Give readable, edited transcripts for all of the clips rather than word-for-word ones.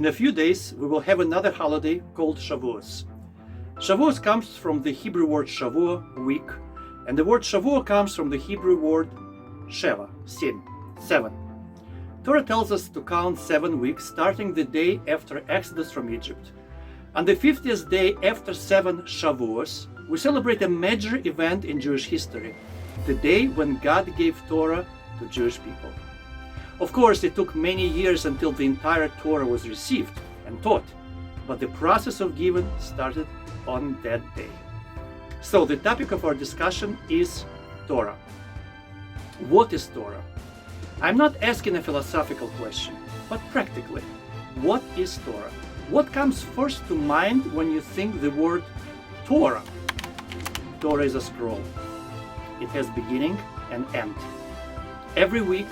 In a few days, we will have another holiday called Shavuos. Shavuos comes from the Hebrew word Shavuot, week, and the word Shavuot comes from the Hebrew word Sheva, seven. Torah tells us to count 7 weeks, starting the day after Exodus from Egypt. On the 50th day after 7 Shavuos, we celebrate a major event in Jewish history, the day when God gave Torah to Jewish people. Of course, it took many years until the entire Torah was received and taught, but the process of giving started on that day. So the topic of our discussion is Torah. What is Torah? I'm not asking a philosophical question, but practically, what is Torah? What comes first to mind when you think the word Torah? Torah is a scroll. It has beginning and end. Every week,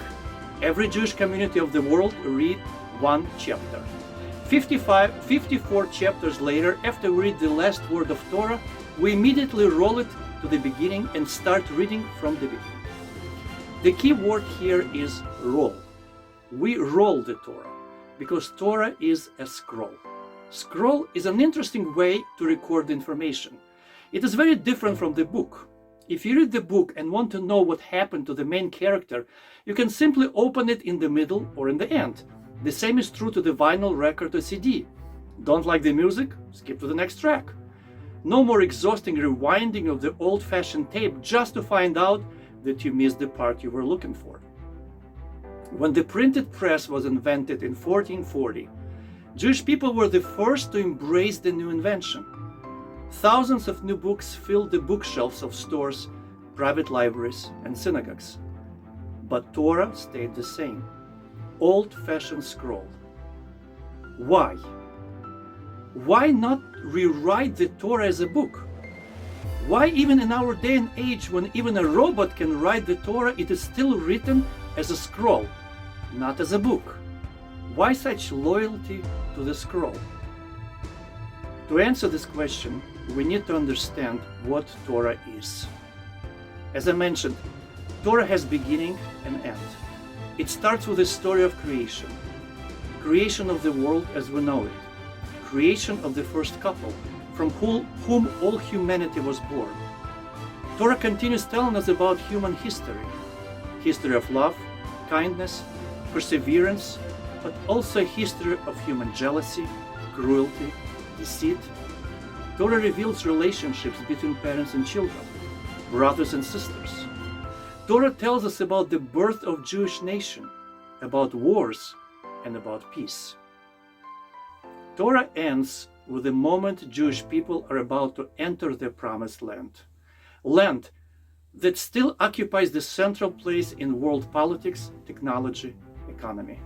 every Jewish community of the world read one chapter. 54 chapters later, after we read the last word of Torah, we immediately roll it to the beginning and start reading from the beginning. The key word here is roll. We roll the Torah because Torah is a scroll. Scroll is an interesting way to record information. It is very different from the book. If you read the book and want to know what happened to the main character, you can simply open it in the middle or in the end. The same is true to the vinyl record or CD. Don't like the music? Skip to the next track. No more exhausting rewinding of the old-fashioned tape just to find out that you missed the part you were looking for. When the printed press was invented in 1440, Jewish people were the first to embrace the new invention. Thousands of new books filled the bookshelves of stores, private libraries, and synagogues. But Torah stayed the same. Old-fashioned scroll. Why? Why not rewrite the Torah as a book? Why even in our day and age, when even a robot can write the Torah, it is still written as a scroll, not as a book? Why such loyalty to the scroll? To answer this question, we need to understand what Torah is. As I mentioned, Torah has beginning and end. It starts with the story of creation. Creation of the world as we know it. Creation of the first couple, from whom all humanity was born. Torah continues telling us about human history. History of love, kindness, perseverance, but also a history of human jealousy, cruelty, deceit. Torah reveals relationships between parents and children, brothers and sisters. Torah tells us about the birth of Jewish nation, about wars, and about peace. Torah ends with the moment Jewish people are about to enter the promised land. Land that still occupies the central place in world politics, technology, economy.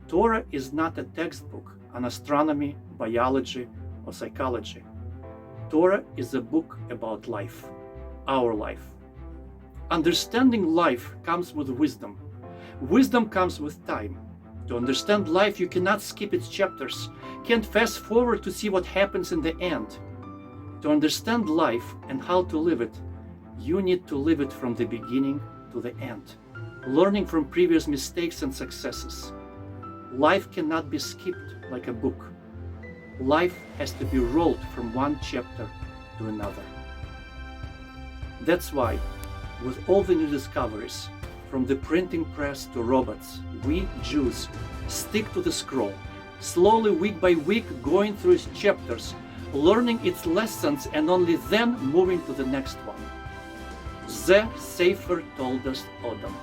Torah is not a textbook on astronomy, biology, or psychology. Torah is a book about life, our life. Understanding life comes with wisdom. Wisdom comes with time. To understand life, you cannot skip its chapters, can't fast forward to see what happens in the end. To understand life and how to live it, you need to live it from the beginning to the end, learning from previous mistakes and successes. Life cannot be skipped like a book. Life has to be rolled from one chapter to another. That's why, with all the new discoveries, from the printing press to robots, we Jews stick to the scroll, slowly week by week going through its chapters, learning its lessons and only then moving to the next one. Ze Sefer Toldos Odom.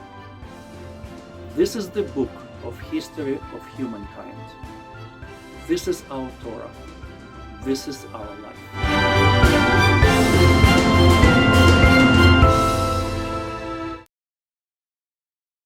This is the book of history of humankind. This is our Torah. This is our life.